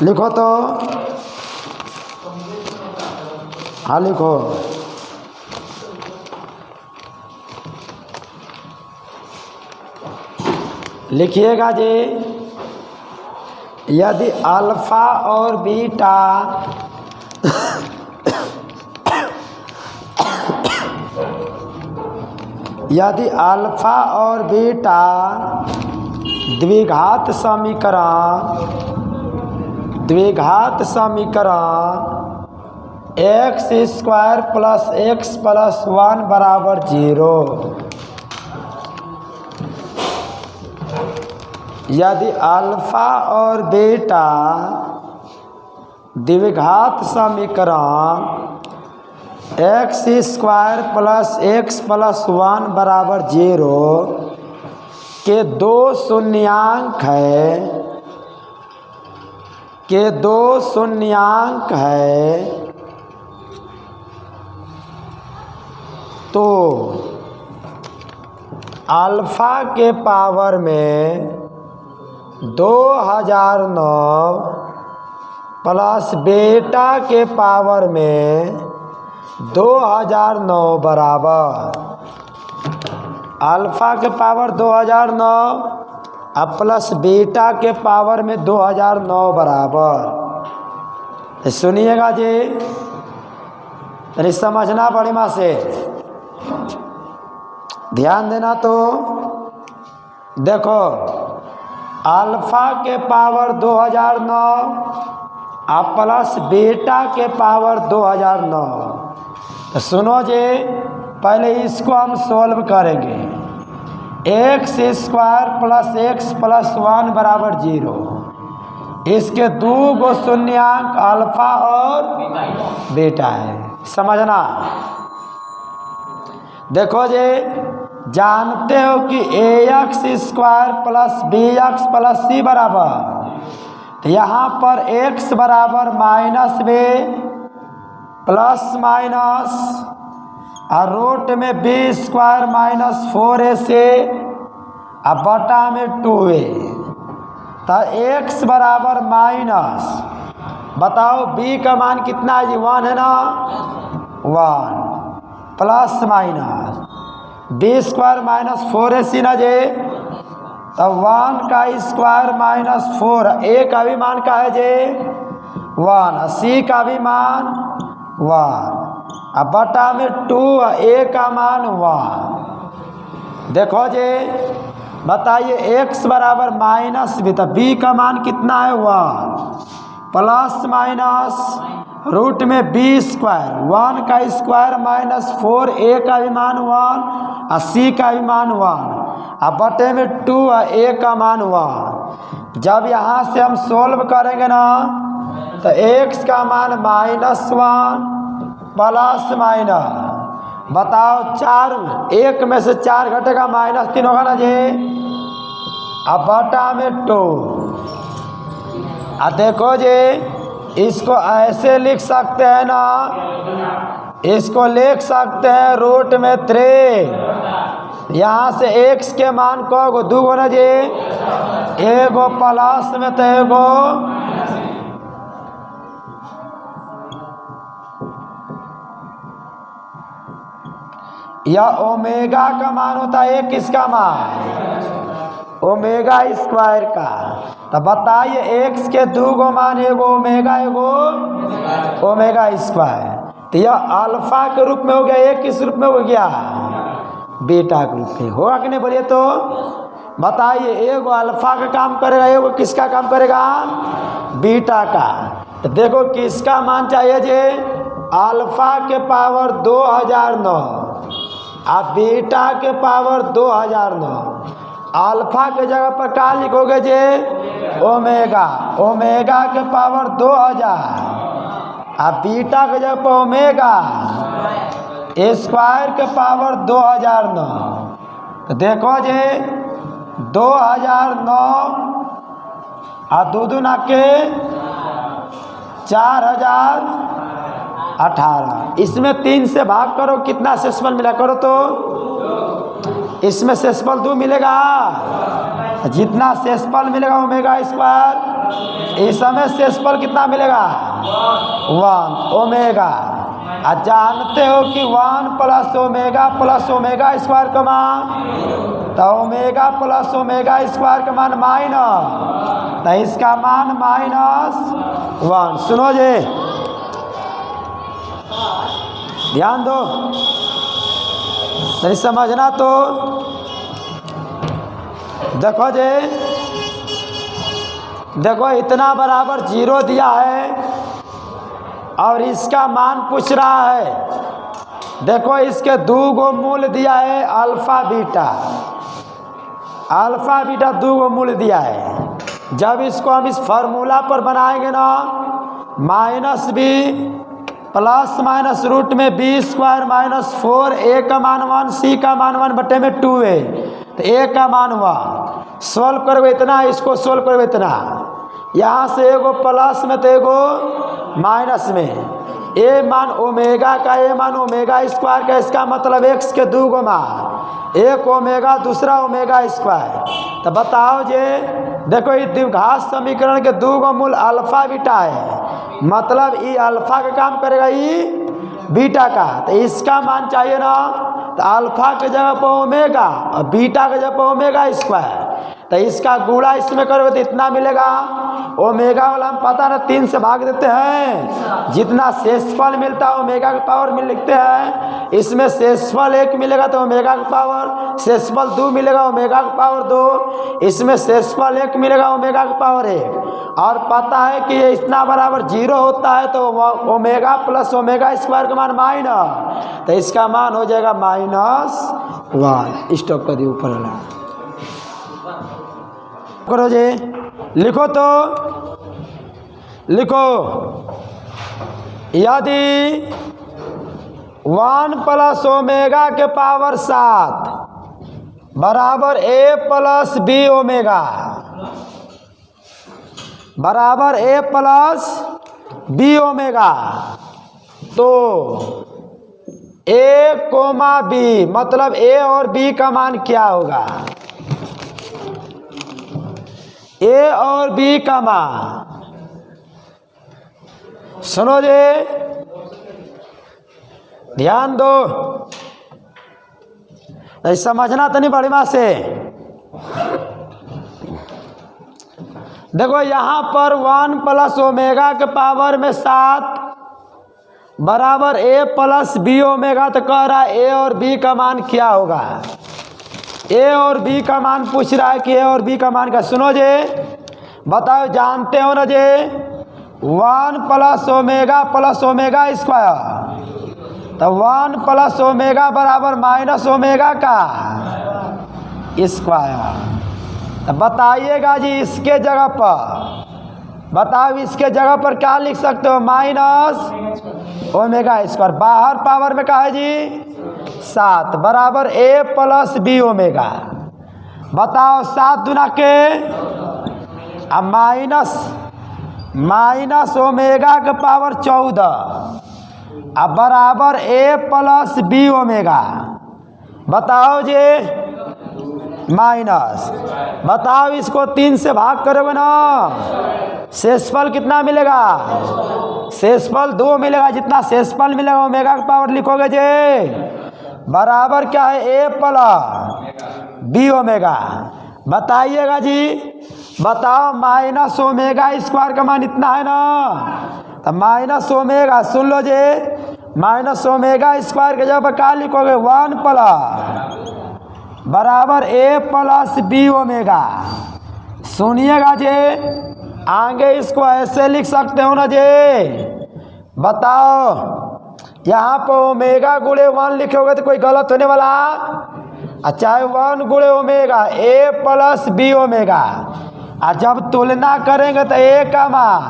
लिखो तो, हाँ लिखो। लिखिएगा जी, यदि अल्फा और बीटा यदि अल्फा और बीटा द्विघात समीकरण x square plus x plus 1 बराबर 0। यदि अल्फा और बीटा द्विघात समीकरण x square plus x plus 1 बराबर 0 के दो शून्यांक है तो अल्फा के पावर में 2009 प्लस बीटा के पावर में 2009 बराबर अल्फा के पावर 2009 अब प्लस बीटा के पावर में 2009 बराबर। तो सुनिएगा जी, समझना बड़ी माँ से ध्यान देना। तो देखो, अल्फा के पावर 2009 अब प्लस बीटा के पावर 2009। तो सुनो जी, पहले इसको हम सोल्व करेंगे। X square plus x plus 1 बराबर 0। इसके दो गो शून्यांक अल्फा और बीटा है, समझना। देखो जी, जानते हो कि x square plus b x plus c बराबर, तो यहाँ पर एक्स बराबर माइनस बी प्लस माइनस और रूट में बी स्क्वायर माइनस 4ac और बटा में 2a। तो एक्स बराबर माइनस, बताओ बी का मान कितना है जी? 1 है ना, 1 plus minus B square minus 4ac ना जी, तो 1 का स्क्वायर माइनस 4, ए का भी मान का है जी 1, सी का भी मान 1 अब बटा में 2, ए का मान 1। देखो जी, बताइए x बराबर माइनस बी, तो बी का मान कितना है 1 प्लस माइनस रूट में बी स्क्वायर 1 का स्क्वायर माइनस 4, ए का भी मान 1 और सी का भी मान 1 अब बटे में 2, ए का मान 1। जब यहाँ से हम सोल्व करेंगे ना, तो x का मान -1 प्लस माइनस, बताओ 4, 1 में से 4 घटेगा -3 होगा ना जी, अब बटा में 2। अब देखो जी, इसको ऐसे लिख सकते हैं ना, इसको लिख सकते हैं रूट में 3। यहाँ से x के मान को 2 गो ना जी, एगो प्लस में तो एगो या ओमेगा का मान होता है किसका मान? ओमेगा स्क्वायर का। तो बताइए एक्स के 2 गो मान, एगो ओमेगा एगो ओमेगा स्क्वायर। तो यह अल्फा के रूप में हो गया, एक किस रूप में हो गया? बीटा के रूप में। होगा कि नहीं बोलिए तो? बताइए, एगो अल्फा का काम करेगा, एगो किसका काम करेगा? बीटा का। तो देखो किसका मान चाहिए जे? अल्फा के पावर 2009 और बीटा के पावर 2009। अल्फा के जगह पर क्या लिखोगे जे? ओमेगा। ओमेगा के पावर 2000 और बीटा के जगह पर ओमेगा स्क्वायर के पावर 2009। तो देखो जे 2009 और 2 दूना के 4018। इसमें 3 से भाग करो, कितना शेषफल मिला करो तो? इसमें शेषफल 2 मिलेगा। जितना शेषफल मिलेगा ओमेगा स्क्वायर, इस समय शेषफल कितना मिलेगा 1 ओमेगा। और जानते हो कि 1 प्लस ओमेगा स्क्वायर का मान, तो ओमेगा प्लस ओमेगा स्क्वायर का मान माइनस, तो इसका मान -1। सुनो जी, ध्यान दो, नहीं समझना तो देखो जी, देखो इतना बराबर 0 दिया है और इसका मान पूछ रहा है। देखो इसके 2 गो मूल दिया है, अल्फा बीटा 2 गो मूल दिया है। जब इसको हम इस फार्मूला पर बनाएंगे ना, -b प्लस माइनस रूट में b स्क्वायर -4, a का मान 1, c का मान 1 बटे में 2a, तो a का मान 1। सोल्व करोगे इतना, इसको सोल्व करोगे इतना, यहाँ से एगो प्लस में तो एगो माइनस में। ए मान ओमेगा का, ए मान ओमेगा स्क्वायर का, इसका मतलब x के 2 गो मान, एक ओमेगा दूसरा ओमेगा स्क्वायर। तो बताओ जे, देखो ये द्विघात समीकरण के 2 गो मूल अल्फा बीटा है, मतलब ये अल्फा का काम करेगा ये बीटा का, तो इसका मान चाहिए ना, तो अल्फा के जगह पर ओमेगा और बीटा के जगह पर ओमेगा स्क्वायर, तो इसका गुणा इसमें करोगे तो इतना मिलेगा। ओमेगा वाला हम पता ना 3 से भाग देते हैं, जितना शेषफल मिलता है ओमेगा की पावर में लिखते हैं। इसमें शेषफल 1 मिलेगा तो ओमेगा की पावर, शेषफल 2 मिलेगा ओमेगा की पावर 2, इसमें शेषफल 1 मिलेगा ओमेगा की पावर 1। और पता है कि ये इतना बराबर 0 होता है तो ओमेगा प्लस ओमेगा स्क्वायर का मान माइनस, तो इसका मान हो जाएगा -1। स्टॉप कर दिए ऊपर वाला करो जी, लिखो तो लिखो, यदि 1 प्लस ओमेगा के पावर 7 बराबर a प्लस b ओमेगा बराबर a प्लस b ओमेगा, तो a, b मतलब a और b का मान क्या होगा? a और b का मान, सुनो जी, ध्यान दो, नहीं समझना तो नहीं बड़ी बात से। देखो यहाँ पर 1 प्लस ओमेगा के पावर में 7 बराबर a प्लस b ओमेगा, तो कह रहा है a और b का मान क्या होगा? a और b का मान पूछ रहा है कि a और b का मान का। सुनो जे, बताओ, जानते हो ना जे, 1 प्लस ओमेगा स्क्वायर, तो 1 प्लस ओमेगा बराबर माइनस ओमेगा का स्क्वायर। तो बताइएगा जी, इसके जगह पर बताओ, इसके जगह पर क्या लिख सकते हो? माइनस ओमेगा स्क्वायर, बाहर पावर में क्या है जी 7 बराबर a प्लस b ओमेगा। बताओ 7 दुना के, अब माइनस ओमेगा के पावर 14 अब बराबर a प्लस b ओमेगा। बताओ जी, माइनस, बताओ इसको 3 से भाग करोगे ना, शेषफल कितना मिलेगा? शेषफल 2 मिलेगा, जितना शेषफल मिलेगा ओमेगा का पावर लिखोगे जे, बराबर क्या है a प्लस b ओमेगा। बताइएगा जी, बताओ माइनस ओमेगा स्क्वायर का मान इतना है ना, तो माइनस ओमेगा, सुन लो जे, माइनस ओमेगा स्क्वायर के जगह पर क्या लिखोगे? 1 प्लस बराबर a प्लस b ओमेगा। सुनिएगा जे, आगे इसको ऐसे लिख सकते हो ना जे, बताओ यहाँ पर ओमेगा गुणे 1 लिखोगे तो कोई गलत होने वाला? चाहे 1 गुणे omega a plus b omega, और जब तुलना करेंगे तो a का मान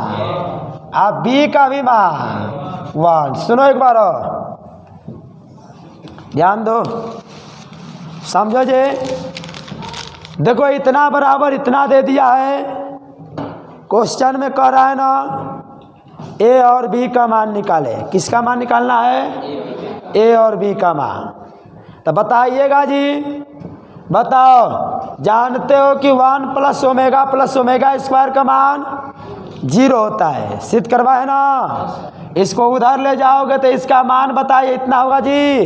और b का भी मान 1। सुनो एक बार और, ध्यान दो, समझो जे, देखो इतना बराबर इतना दे दिया है, क्वेश्चन में कह रहा है ना a और b का मान निकाले। किसका मान निकालना है? a और b का मान। तो बताइएगा जी, बताओ, जानते हो कि 1 प्लस ओमेगा स्क्वायर का मान 0 होता है। सिद्ध करवा है ना। इसको उधर ले जाओगे तो इसका मान बताइए इतना होगा जी।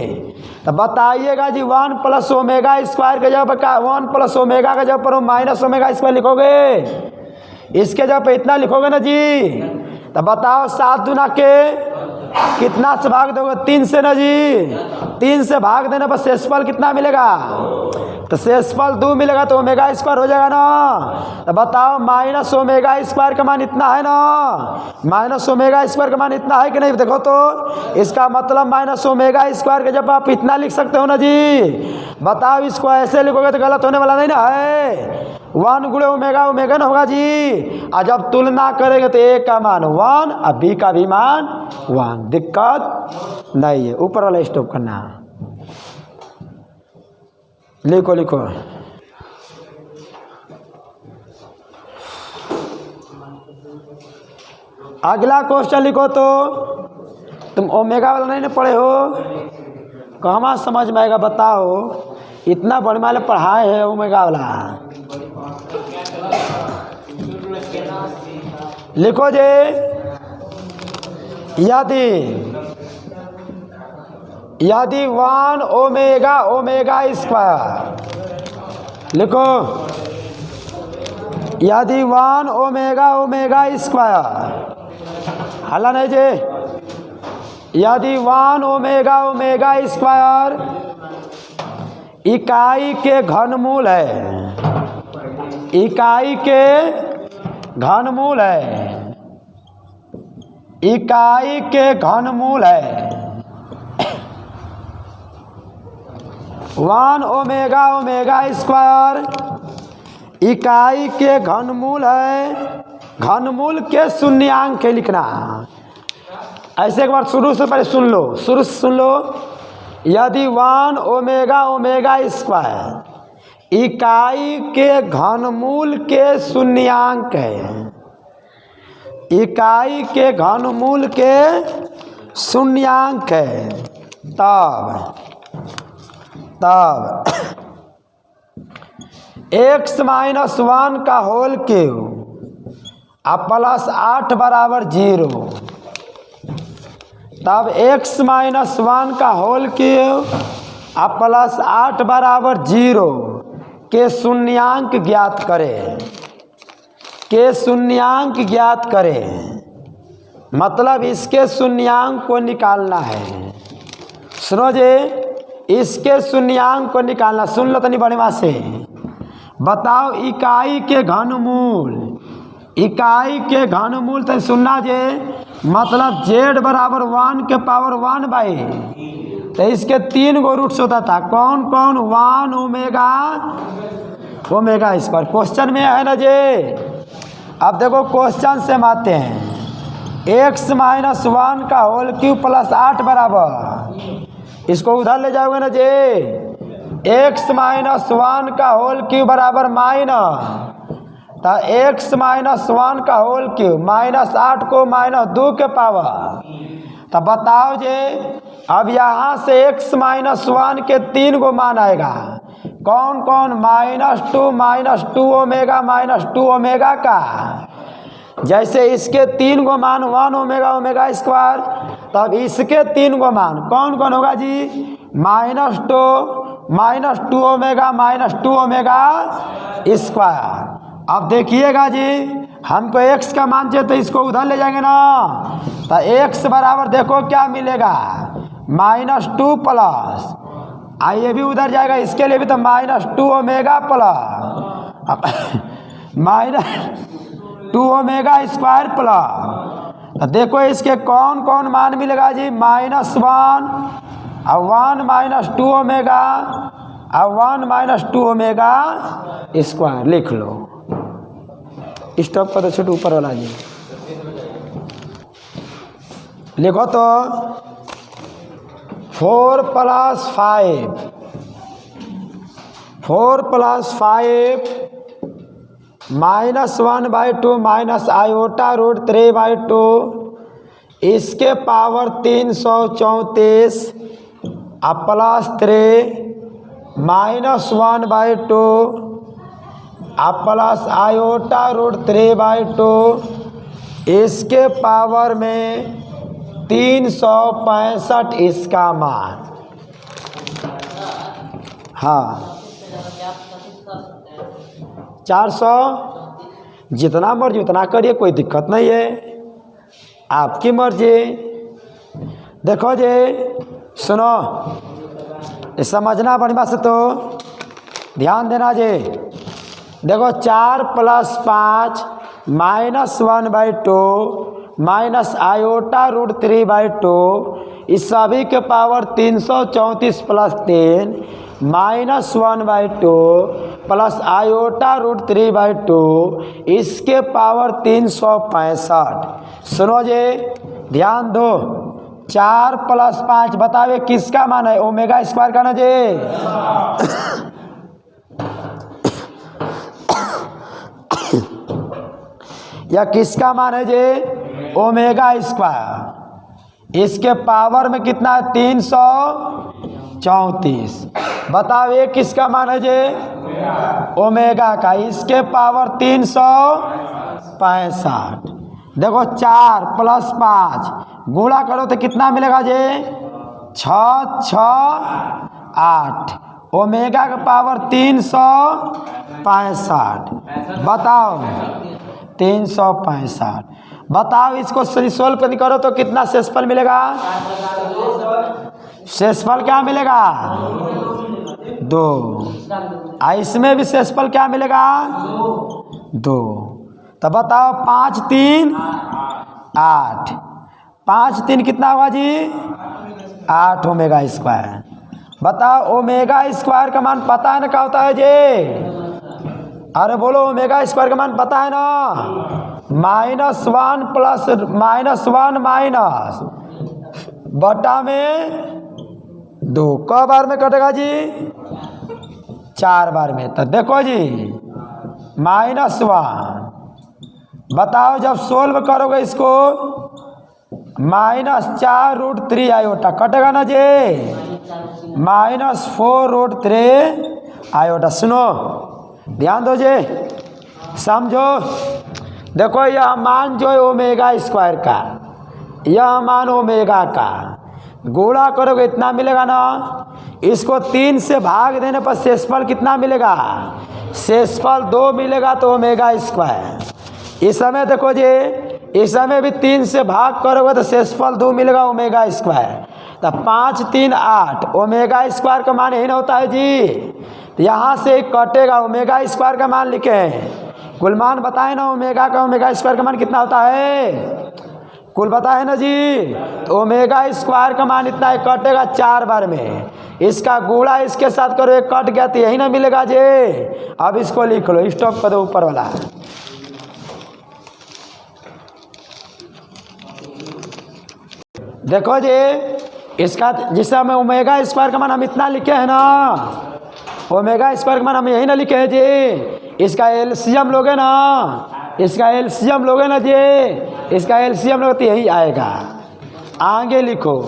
तो बताइएगा जी 1 प्लस ओमेगा स्क्वायर के जगह पर 1 प्लस ओमेगा के जगह पर माइनस ओमेगा स्क्वायर लिखोगे, इसके जगह पे इतना लिखोगे ना जी। तो बताओ 7 दूना के कितना से भाग दोगे? 3 से ना जी। 3 से भाग देने पर शेषफल कितना मिलेगा? तो शेषफल 2 मिलेगा तो ओमेगा स्क्वायर हो जाएगा ना। तो बताओ माइनस ओमेगा स्क्वायर का मान इतना है ना। माइनस ओमेगा स्क्वायर का मान इतना है कि नहीं? देखो तो इसका मतलब माइनस ओमेगा स्क्वायर के जब आप इतना लिख सकते हो ना जी। बताओ इसको ऐसे लिखोगे तो गलत होने वाला नहीं ना है। 1 गुणे ओमेगा ओमेगा न होगा जी। और जब तुलना करेंगे तो ए का मान 1 और बी का भी मान 1। दिक्कत नहीं है। ऊपर वाला स्टॉप करना। लिखो लिखो। अगला क्वेश्चन लिखो तो। तुम ओमेगा वाला नहीं पढ़े हो, कहाँ समझ में आएगा बताओ। इतना बड़े वाले पढ़ाए है ओमेगा वाला। लिखो जे, यदि 1 ओमेगा स्क्वायर, लिखो यदि 1 ओमेगा स्क्वायर, हल्ला नहीं जे, यदि 1 ओमेगा स्क्वायर इकाई के घनमूल है, इकाई के घनमूल है, इकाई के घनमूल है 1 ओमेगा स्क्वायर इकाई के घनमूल है। घनमूल के शून्यांक के लिखना। ऐसे एक बार शुरू से पहले सुन लो, शुरू से सुन लो। यदि 1 ओमेगा स्क्वायर इकाई के घनमूल के शून्यांक है, इकाई के घनमूल के शून्यांक है, तब x माइनस 1 का होल क्यूब अब प्लस 8 बराबर 0, तब x माइनस 1 का होल क्यूब अब प्लस 8 बराबर 0 के शून्यांक ज्ञात करें, के शून्यांक ज्ञात करें। मतलब इसके शून्यांक को निकालना है। सुनो जे, इसके शून्यांक को निकालना। सुन लो तनी बढ़िया से। बताओ इकाई के घनमूल, इकाई के घनमूल तो सुनना जे, मतलब z बराबर 1 के पावर 1 बाई, तो इसके 3 गो रूट्स होता था। कौन कौन? 1 ओमेगा स्क्वायर। क्वेश्चन में है ना जे। अब देखो क्वेश्चन से हम आते हैं। x माइनस 1 का होल क्यूब प्लस 8 बराबर, इसको उधर ले जाओगे ना जे। x माइनस 1 का होल क्यूब बराबर माइनस, तो x माइनस 1 का होल क्यूब माइनस 8 को माइनस 2 के पावर। तो बताओ जे, अब यहाँ से x माइनस 1 के 3 गो मान आएगा। कौन कौन? Minus two omega minus 2 omega का। जैसे इसके 3 गो मान 1 ओमेगा स्क्वायर, तब इसके 3 गो मान कौन कौन होगा जी? Minus two omega square. अब देखिएगा जी, हमको x का मान चाहिए तो इसको उधर ले जाएंगे ना। तो x बराबर देखो क्या मिलेगा, -2 प्लस, आइए भी उधर जाएगा, इसके लिए भी तो -2 omega plus -2 omega square plus. तो देखो इसके कौन कौन मान मिलेगा जी? -1 और 1 -2 ओमेगा और 1 -2 ओमेगा स्क्वायर। लिख लो। स्टॉप कर दो छोटे ऊपर वाला जी। लिखो तो 4 + 5 -1/2 माइनस आयोटा रूट 3/2 इसके पावर 334 और +3 -1/2 प्लस i√3/2 इसके पावर में 365 इसका मान। हाँ 400 जितना मर्जी उतना करिए, कोई दिक्कत नहीं है, आपकी मर्जी। देखो जी सुनो, समझना बढ़िया से, तो ध्यान देना जी। देखो 4 + 5 -1/2 -i√3/2 इस सभी के पावर 334 + 3 -1/2 प्लस i√3/2 इसके पावर 365। सुनो जी ध्यान दो, 4 + 5 बतावे किसका मान है? ओमेगा स्क्वायर का ना जी। या किसका मान है जी? Omega square. इसके पावर में कितना है? 334। बताओ ये किसका मान है जी? ओमेगा का। इसके पावर 365। देखो 4 + 5 गुणा करो तो कितना मिलेगा जी? 6 6 8। ओमेगा का पावर 365। बताओ 365। बताओ इसको सोल्व करो तो कितना शेषफल मिलेगा? शेषफल क्या मिलेगा? 2। इसमें भी शेषफल क्या मिलेगा? 2। तो बताओ 5 3 8। 5 3 कितना होगा जी? 8 ओमेगा स्क्वायर। बताओ ओमेगा स्क्वायर का मान पता है ना क्या होता है जी? अरे बोलो ओमेगा स्क्वायर का मान पता है ना? -1 प्लस -1 माइनस बटा में 2। क बार में कटेगा जी? 4 बार में। तो देखो जी -1। बताओ जब सोल्व करोगे इसको -4√3 आयोटा कटेगा ना जी? -4√3 आयोटा। सुनो ध्यान दो जी, समझो। देखो यह मान जो है ओमेगा स्क्वायर का, यह मान ओमेगा का गुणा करोगे इतना मिलेगा ना। इसको 3 से भाग देने पर शेषफल कितना मिलेगा? शेषफल 2 मिलेगा। तो ओमेगा स्क्वायर इस समय देखो जी, इस समय भी 3 से भाग करोगे तो शेषफल 2 मिलेगा ओमेगा स्क्वायर। तो 5 3 8 ओमेगा स्क्वायर का मान यही ना होता है जी। तो यहाँ से कटेगा, ओमेगा स्क्वायर का मान लिखे हैं। कुल मान बताए ना ओमेगा का, ओमेगा स्क्वायर का मान कितना होता है? कुल बताए ना जी। तो ओमेगा स्क्वायर का मान इतना है, कटेगा 4 बार में। इसका गुणा इसके साथ करो, एक कट गया तो यही ना मिलेगा जी। अब इसको लिख लो, स्टॉप कर दो ऊपर वाला। देखो जी इसका जिस समय ओमेगा स्क्वायर का मान हम इतना लिखे हैं ना, ओमेगा स्क्वायर का मान हम यही ना लिखे हैं जी। इसका एलसीएम लोगे ना, इसका एलसीएम लोगे ना जी, इसका एलसीएम लोगे तो यही आएगा। आगे लिखो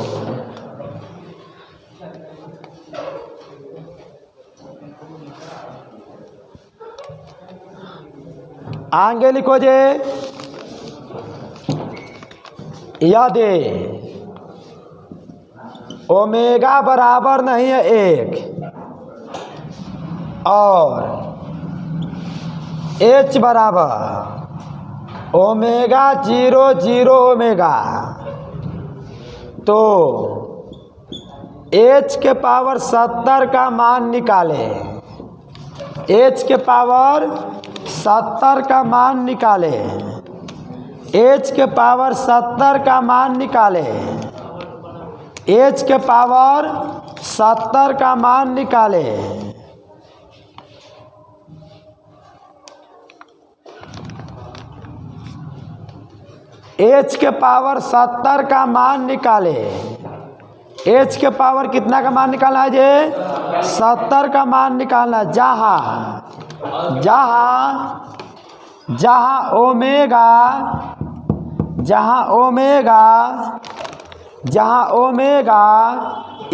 आगे लिखो जी। यदि ओमेगा बराबर नहीं है 1 और H बराबर ओमेगा 0 0 ओमेगा, तो H के पावर 70 का मान निकाले। H के पावर 70 का मान निकाले। H के पावर 70 का मान निकाले। H के पावर 70 का मान निकाले। H के पावर 70 का मान निकाले। H के पावर कितना का मान निकालना है जी? 70 का मान निकालना। जहाँ ओमेगा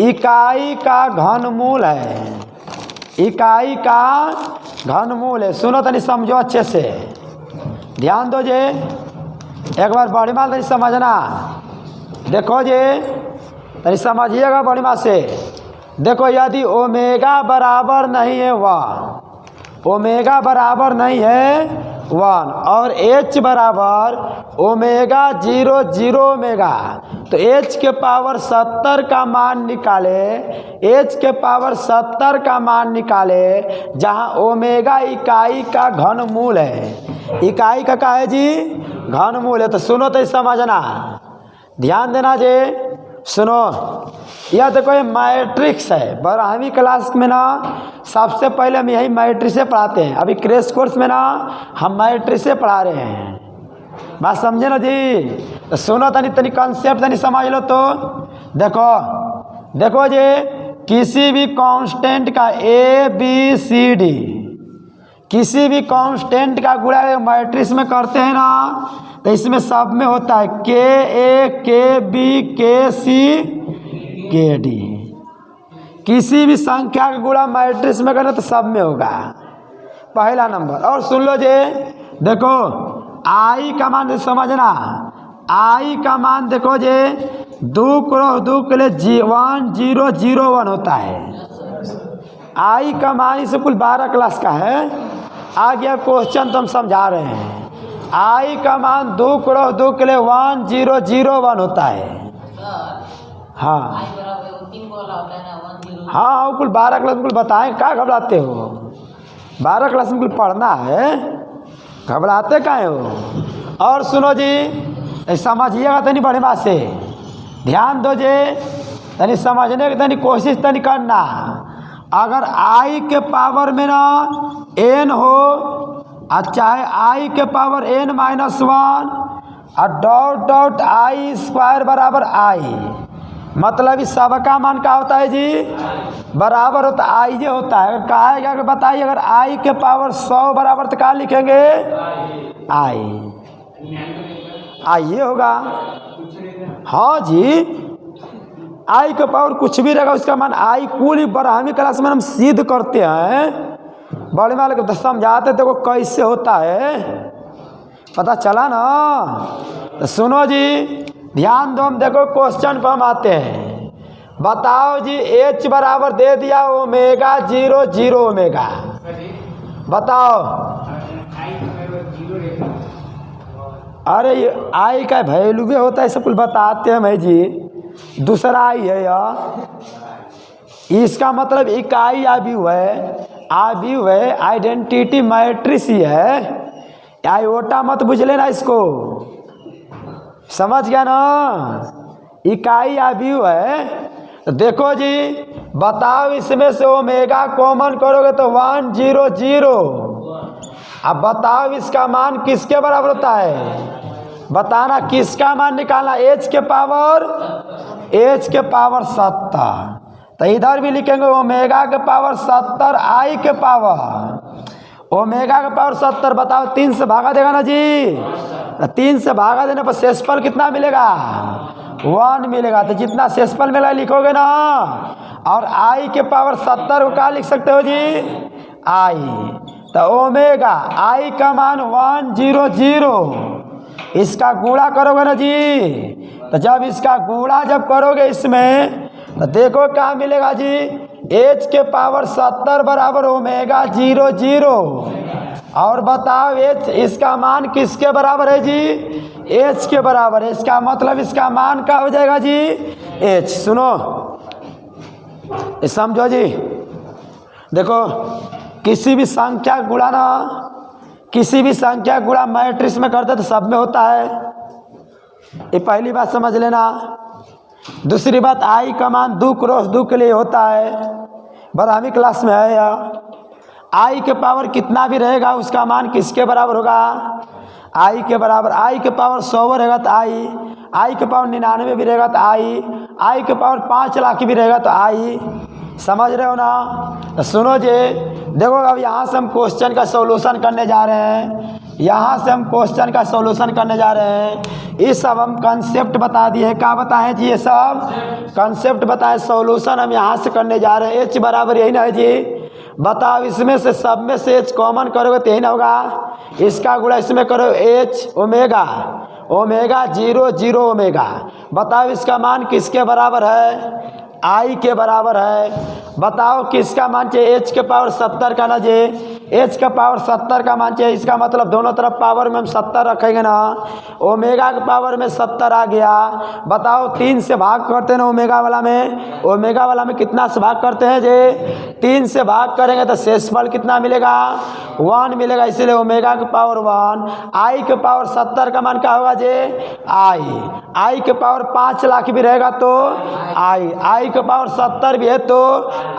इकाई का घनमूल है, इकाई का घनमूल है। सुनो तनी समझो अच्छे से, ध्यान दो जे, एक बार बड़ी माल तनी समझना। देखो जे तनी समझिएगा बड़ी माल से। देखो यदि ओमेगा बराबर नहीं है 1, ओमेगा बराबर नहीं है 1 और H बराबर ओमेगा 0 0 ओमेगा, तो H के पावर 70 का मान निकाले, H के पावर 70 का मान निकाले, जहाँ ओमेगा इकाई का घनमूल है। इकाई का क्या है जी? घनमूल है। तो सुनो तो समझना, ध्यान देना जे, सुनो। यह देखो ये मैट्रिक्स है। 12वीं क्लास में ना सबसे पहले हम यही मैट्रिक्स से पढ़ाते हैं। अभी क्रैश कोर्स में ना हम मैट्रिक्स से पढ़ा रहे हैं। बात समझे ना जी? तो सुनो तनी तनी कॉन्सेप्ट तनी समझ लो। तो देखो जी, किसी भी कांस्टेंट का ABCD, किसी भी कांस्टेंट का गुणा मैट्रिक्स में करते हैं ना, तो इसमें सब में होता है KA KB KC KD। किसी भी संख्या का गुणा मैट्रिक्स में करना तो सब में होगा, पहला नंबर। और सुन लो जे, देखो I का मान समझना, I का मान देखो जे 2 × 2 के लिए 1 0 0 1 होता है। I का मान इसे कुल 12 क्लास का है। आ गया क्वेश्चन तो हम समझा रहे हैं। I का मान 2 × 2 के लिए 1 0 0 1 होता है। हाँ हाँ, कुल 12 क्लास में कुल बताएं, क्या घबराते हो? 12 क्लास में कुल पढ़ना है, घबराते काहे हो? और सुनो जी, समझिएगा तनी बड़े बात से, ध्यान दो जे, तनी समझने की तनी कोशिश तनी करना। अगर I के पावर में ना n हो, और चाहे I के पावर n-1 और डॉट I स्क्वायर बराबर I, मतलब इस सब का मान क्या होता है जी? बराबर होता है I जे होता है। अगर कहा बताइए, अगर I के पावर 100 बराबर तो क्या लिखेंगे? I ये होगा। हाँ जी, I के पावर कुछ भी रहेगा उसका मान I। कुल 12वीं क्लास में हम सिद्ध करते हैं, बड़े वाले को समझाते देखो कैसे होता है, पता चला ना? तो सुनो जी, ध्यान दो, हम देखो क्वेश्चन पर हम आते हैं। बताओ जी, H बराबर दे दिया ओमेगा 0 0 ओमेगा, बताओ। अरे I का वैल्यू भी होता है, सब कुछ बताते हैं भाई जी। दूसरा I है यार, इसका मतलब इकाई आव्यूह है, आव्यूह है, आइडेंटिटी मैट्रिक्स ही है। आयोटा मत बुझले ना, इसको समझ गया ना? इकाई आव्यूह है। तो देखो जी, बताओ इसमें से ओमेगा कॉमन करोगे तो 1 0 0। अब बताओ इसका मान किसके बराबर होता है? बताना, किसका मान निकालना? H के पावर 70। तो इधर भी लिखेंगे ओमेगा के पावर 70 I के पावर, ओमेगा के पावर 70। बताओ 3 से भागा देगा ना जी? 3 से भागा देने पर शेषफल कितना मिलेगा? 1 मिलेगा। तो जितना शेषफल मिला लिखोगे ना, और I के पावर 70 को क्या लिख सकते हो जी? I। तो ओमेगा I का मान 1 0 0, इसका गुणा करोगे ना जी? तो जब इसका गुणा जब करोगे इसमें, तो देखो क्या मिलेगा जी? H के पावर 70 बराबर ओमेगा 0 0। और बताओ H, इसका मान किसके बराबर है जी? H के बराबर है। इसका मतलब इसका मान क्या हो जाएगा जी? H। सुनो समझो जी, देखो किसी भी संख्या गुणा ना, किसी भी संख्या गुणा मैट्रिक्स में करते तो सब में होता है। ये पहली बात समझ लेना। दूसरी बात, I का मान 2 × 2 के लिए होता है, 12वीं क्लास में है। या I के पावर कितना भी रहेगा उसका मान किसके बराबर होगा? I के बराबर। I के पावर 100 रहेगा तो I के पावर 99 भी रहेगा तो I के पावर 5 लाख भी रहेगा तो I। समझ रहे हो ना? तो सुनो जी, देखो अब यहाँ से हम क्वेश्चन का सॉल्यूशन करने जा रहे हैं, यहाँ से हम क्वेश्चन का सॉल्यूशन करने जा रहे हैं। ये सब हम कंसेप्ट बता दिए। क्या बताएं जी? ये सब कंसेप्ट बताएं, सॉल्यूशन हम यहाँ से करने जा रहे हैं। H बराबर यही ना है जी, बताओ इसमें से सब में से एच कॉमन करोगे तो यही ना होगा। इसका गुणा इसमें करो एच ओमेगा, ओमेगा 0 0 ओमेगा। बताओ इसका मान किसके बराबर है? आई के बराबर है। बताओ किसका मान चाहिए? एच के पावर 70 का ना जे, एच का पावर 70 का मान चाहिए। इसका मतलब दोनों तरफ पावर में हम 70 रखेंगे ना। ओमेगा के पावर में 70 आ गया। बताओ 3 से भाग करते हैं ना ओमेगा वाला में, ओमेगा वाला में कितना से भाग करते हैं जे? 3 से भाग करेंगे तो शेषफल कितना मिलेगा? 1 मिलेगा। इसीलिए ओमेगा के पावर 1। आई के पावर 70 का मान क्या होगा जे? आई के पावर 5 लाख भी रहेगा तो आई के पावर 70 भी है तो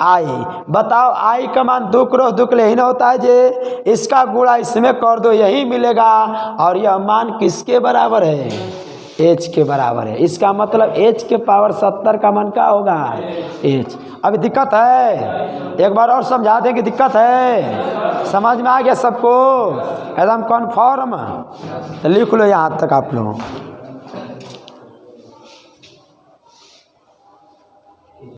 आई। बताओ आई का मान दो क्रॉस दो के लिए ही ना होता है जे, इसका गुणा इसमें कर दो यही मिलेगा। और यह मान किसके बराबर है? एच के बराबर है। इसका मतलब एच के पावर 70 का मान क्या होगा? एच। अभी दिक्कत है? एक बार और समझा दें कि दिक्कत है। समझ में आ गया सबको? एकदम कन्फर्म? लिख लो यहाँ तक आप लोग।